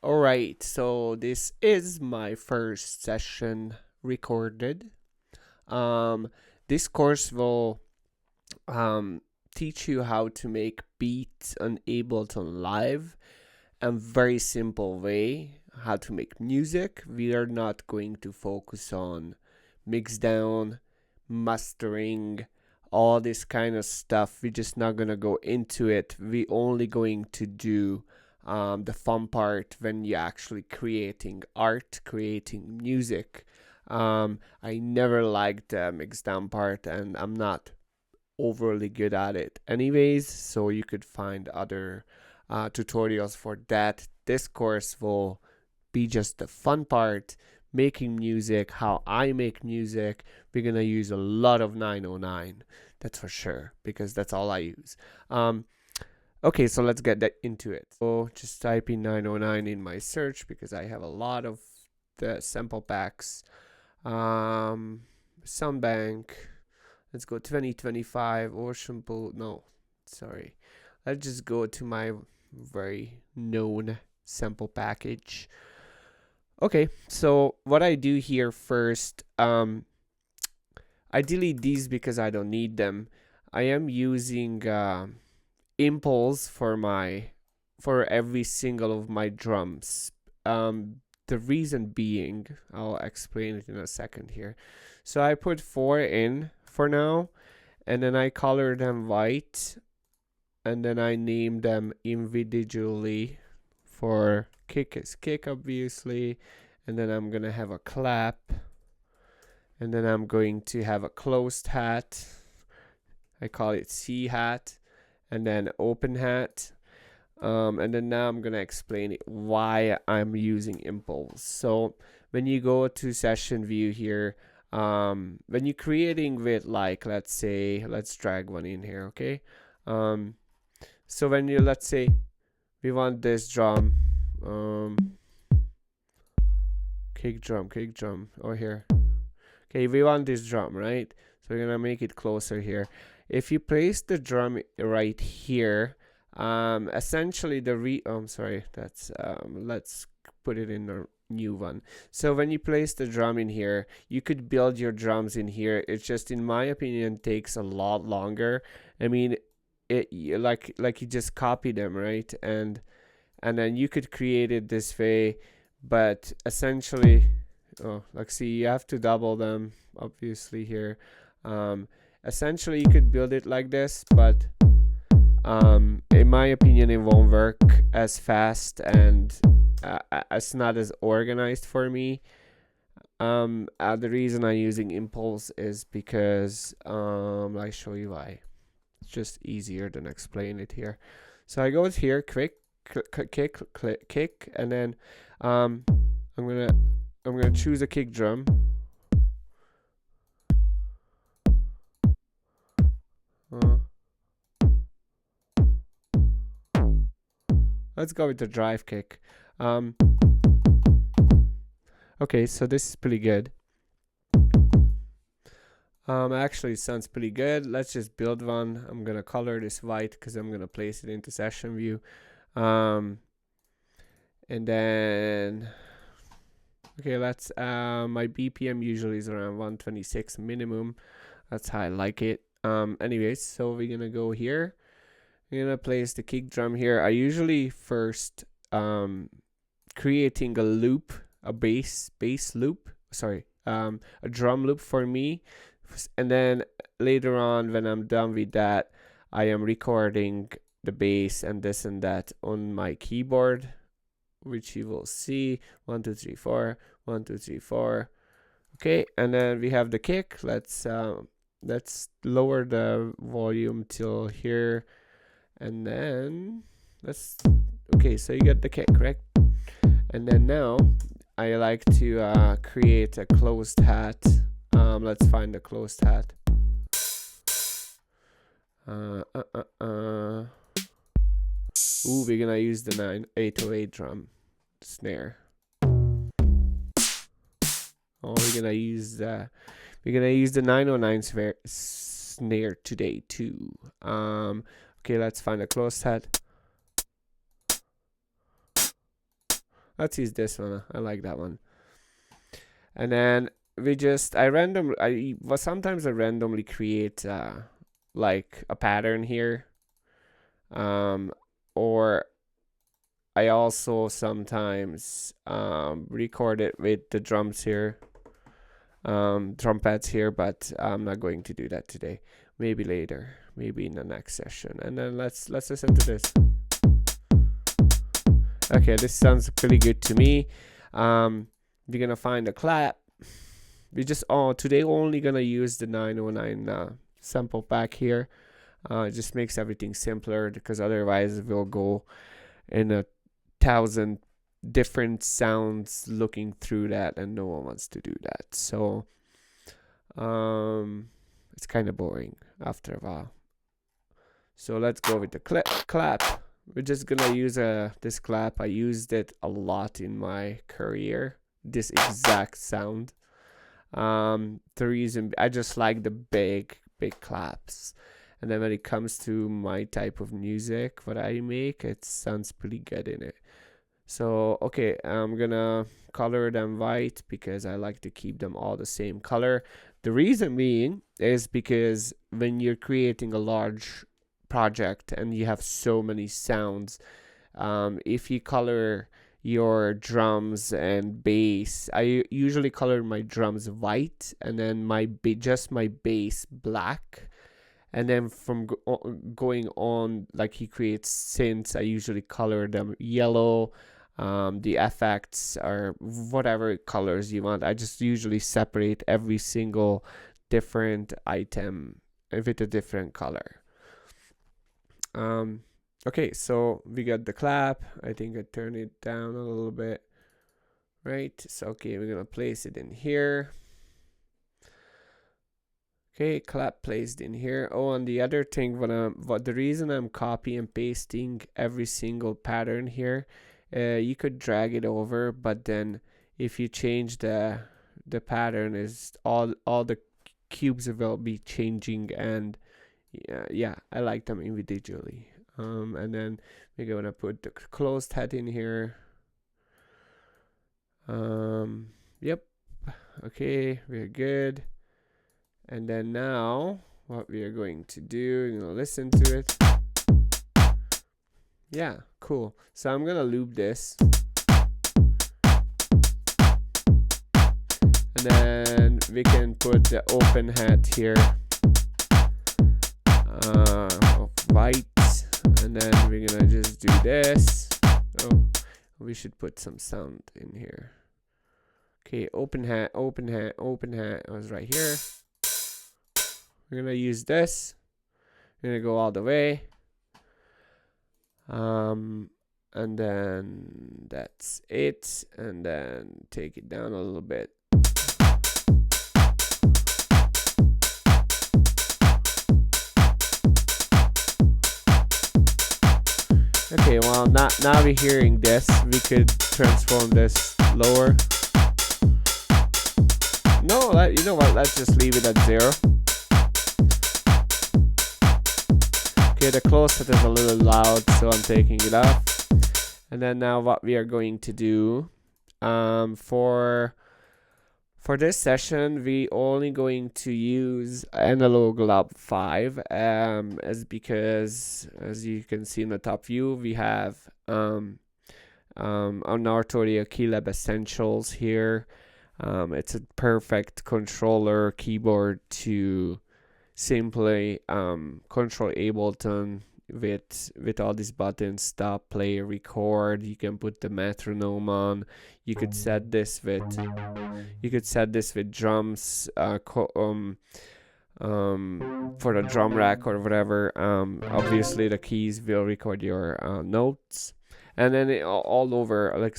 Alright, so this is my first session recorded. Um, this course will teach you how to make beats on Ableton Live, a very simple way how to make music. We are not going to focus on mix down, mastering, all this kind of stuff. We're just not gonna go into it. We only going to do the fun part when you're actually creating art, creating music. I never liked the mix down part, and I'm not overly good at it anyways, so you could find other tutorials for that. This course will be just the fun part, making music, how I make music. We're gonna use a lot of 909, that's for sure, because that's all I use. Okay, so let's get into it. So just type in 909 in my search because I have a lot of the sample packs. Soundbank. Let's go 2025 Ocean Pool. No, sorry. Let's just go to my very known sample package. Okay, so what I do here first, I delete these because I don't need them. I am using impulse for every single of my drums. The reason being, I'll explain it in a second here. So I put 4 in for now, and then I color them white, and then I name them individually. For kick is kick, obviously, and then I'm gonna have a clap, and then I'm going to have a closed hat. I call it C hat, and then open hat. And then now I'm gonna explain why I'm using impulse. So when you go to session view here, when you're creating with, like, let's drag one in here, okay? So when you, let's say we want this drum, kick drum, or here. Okay, we want this drum, right? So we're gonna make it closer here. If you place the drum right here, essentially let's put it in a new one. So when you place the drum in here, you could build your drums in here. It's just, in my opinion, takes a lot longer. I mean, like you just copy them, right? And then you could create it this way, but essentially, see, you have to double them, obviously, here. Essentially, you could build it like this, but in my opinion, it won't work as fast, and it's not as organized for me. The reason I'm using impulse is because I show you why. It's just easier than explain it here. So I go here, quick, kick, and then I'm gonna choose a kick drum. Let's go with the drive kick. Okay, so this is pretty good. Actually, it sounds pretty good. Let's just build one. I'm gonna color this white because I'm gonna place it into session view. And then, okay, let's, my BPM usually is around 126 minimum. That's how I like it. Anyways, so we're gonna go here. I'm gonna place the kick drum here. I usually first creating a loop, a bass loop, a drum loop for me, and then later on, when I'm done with that, I am recording the bass and this and that on my keyboard, which you will see. 1 2 3 4, 1 2 3 4. Okay, and then we have the kick. Let's lower the volume till here. And then okay, so you get the kick, correct? And then now I like to create a closed hat. Let's find the closed hat. Ooh, we're gonna use the 808 drum snare. Oh, we're gonna use the 909 snare today too. Okay, let's find a closed hat. Let's use this one. I like that one. And then sometimes I randomly create like a pattern here. Or I also sometimes record it with the drums here, drum pads here, but I'm not going to do that today. Maybe later, maybe in the next session. And then let's listen to this. Okay, this sounds pretty good to me. We're gonna find a clap. We just today only gonna use the 909 sample pack here. It just makes everything simpler, because otherwise we'll go in 1,000 different sounds looking through that, and no one wants to do that. So it's kind of boring after a while. So let's go with the clap. We're just gonna use this clap. I used it a lot in my career, this exact sound. The reason I just like the big claps. And then when it comes to my type of music, what I make, it sounds pretty good in it. So, okay, I'm gonna color them white because I like to keep them all the same color. The reason being is because when you're creating a large project and you have so many sounds, if you color your drums and bass, I usually color my drums white and then just my bass black. And then from going on, like he creates synths, I usually color them yellow. The effects are whatever colors you want. I just usually separate every single different item with a different color. Okay, so we got the clap. I think I turn it down a little bit. Right, so okay, we're gonna place it in here. Okay, clap placed in here. Oh, and the other thing, the reason I'm copy and pasting every single pattern here, you could drag it over, but then if you change the pattern, is all the cubes will be changing, and yeah, I like them individually. And then we're gonna put the closed head in here. Yep. Okay, we're good. And then now, what we are going to do, you're gonna listen to it. Yeah, cool. So I'm gonna loop this. And then we can put the open hat here. Of white. And then we're gonna just do this. Oh, we should put some sound in here. Okay, open hat. I was right here. We're gonna use this. We're gonna go all the way. And then that's it. And then take it down a little bit. Okay, well now we're hearing this. We could transform this lower. No, you know what? Let's just leave it at 0. Okay, the close set is a little loud, so I'm taking it off. And then now what we are going to do, for this session, we only going to use Analog Lab 5, as because, as you can see in the top view, we have on our tutorial Keylab Essentials here. It's a perfect controller keyboard to simply control Ableton with all these buttons: stop, play, record. You can put the metronome on. You could set this with drums, for the drum rack or whatever. Obviously the keys will record your notes, and then all over, like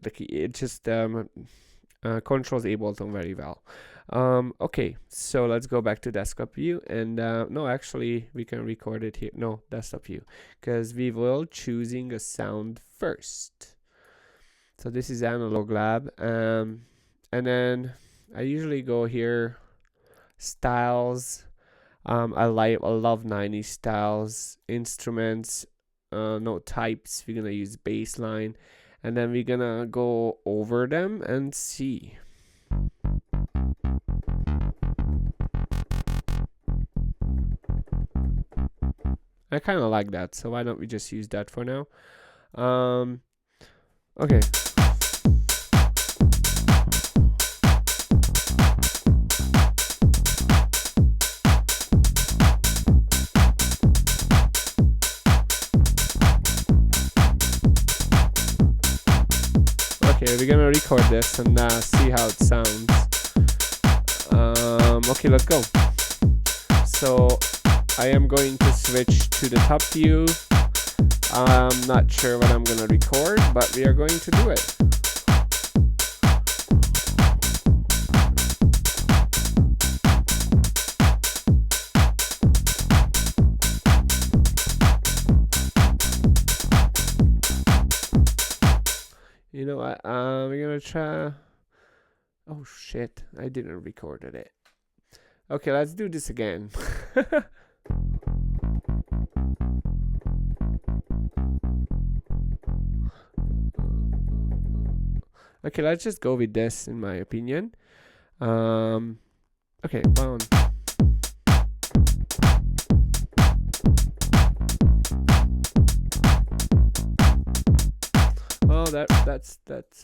the key, it just controls Ableton very well. Okay, so let's go back to desktop view, and no, actually we can record it here. No, desktop view, because we will choosing a sound first. So this is Analog Lab, and then I usually go here, styles. I love 90s styles, instruments, no types. We're gonna use bassline, and then we're gonna go over them and see. I kind of like that, so why don't we just use that for now? Okay. Okay, we're gonna record this and see how it sounds. Okay, let's go. So I am going to switch to the top view. I'm not sure what I'm gonna record, but we are going to do it. You know what? We're gonna try. Oh shit! I didn't record it. Okay, let's do this again. Okay, let's just go with this, in my opinion. Okay, one. Oh, that's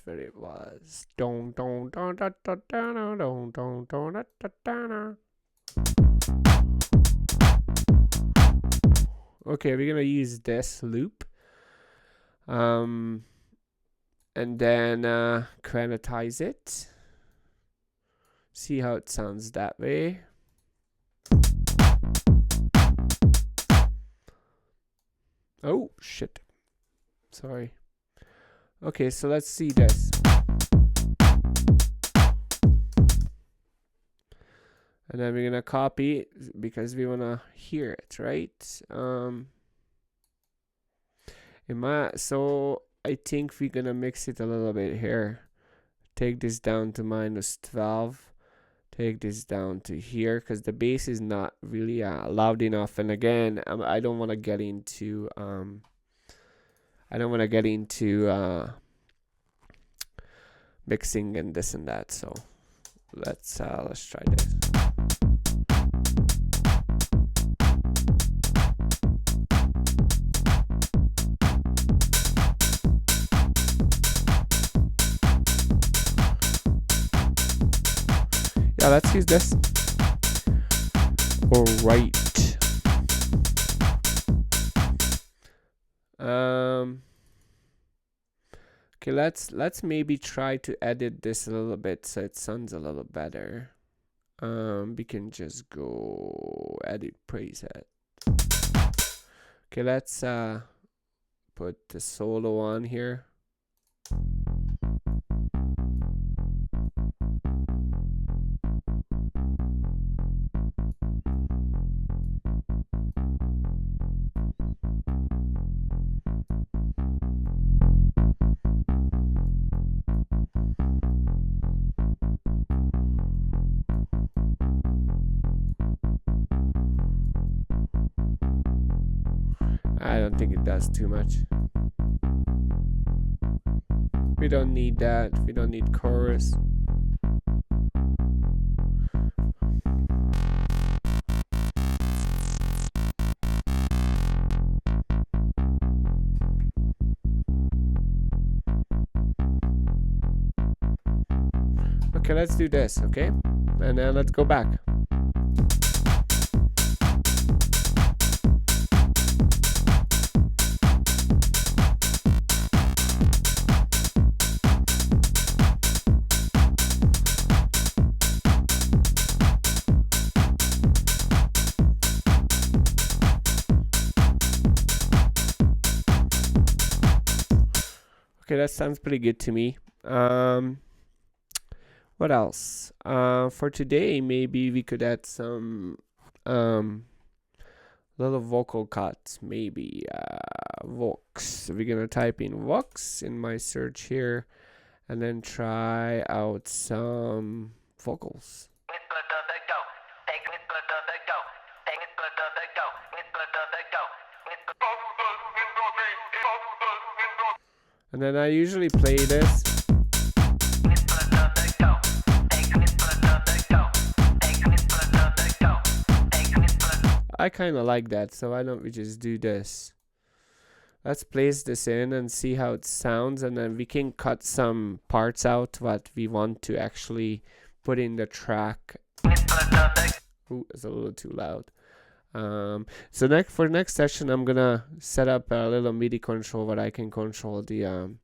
very was. Don don don da da da da don don don da da da. Okay, we're gonna use this loop. And then quantize it. See how it sounds that way. Oh shit. Sorry. Okay, so let's see this. And then we're gonna copy because we wanna hear it, right? So I think we're gonna mix it a little bit here. Take this down to -12. Take this down to here because the bass is not really loud enough. And again, I don't want to get into mixing and this and that. So let's try this. Yeah, let's use this. All right. Okay, let's maybe try to edit this a little bit so it sounds a little better. We can just go edit preset. Okay, let's put the solo on here. I don't think it does too much. We don't need that. We don't need chorus. Okay, let's do this, okay? And then let's go back. Okay, that sounds pretty good to me. What else? For today, maybe we could add some little vocal cuts. Maybe Vox. We're gonna type in Vox in my search here, and then try out some vocals. And then I usually play this. I kind of like that, so why don't we just do this? Let's place this in and see how it sounds, and then we can cut some parts out what we want to actually put in the track. Ooh, it's a little too loud. So for next session, I'm gonna set up a little MIDI control where I can control the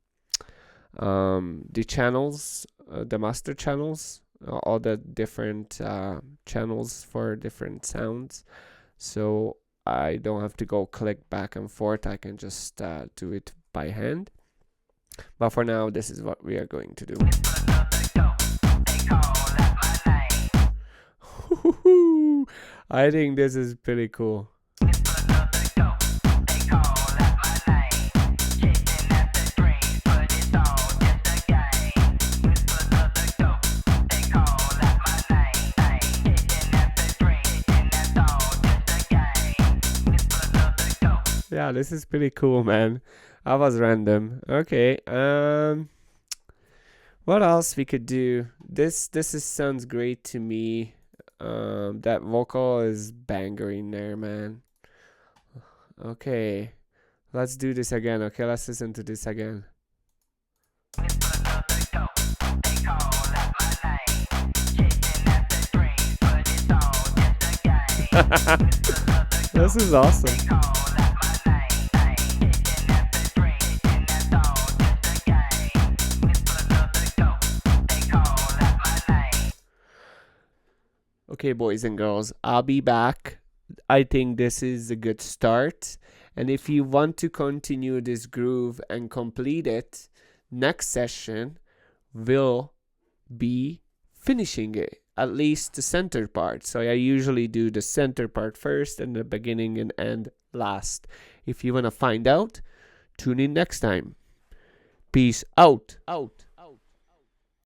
channels, the master channels, all the different channels for different sounds. So I don't have to go click back and forth. I can just do it by hand. But for now, this is what we are going to do. I think this is pretty cool. Yeah, this is pretty cool, man. That was random. Okay. What else we could do? This sounds great to me. That vocal is bangering there, man. Okay. Let's do this again. Okay, let's listen to this again. This is awesome. Okay, boys and girls, I'll be back. I think this is a good start. And if you want to continue this groove and complete it, next session will be finishing it, at least the center part. So I usually do the center part first and the beginning and end last. If you want to find out, tune in next time. Peace out.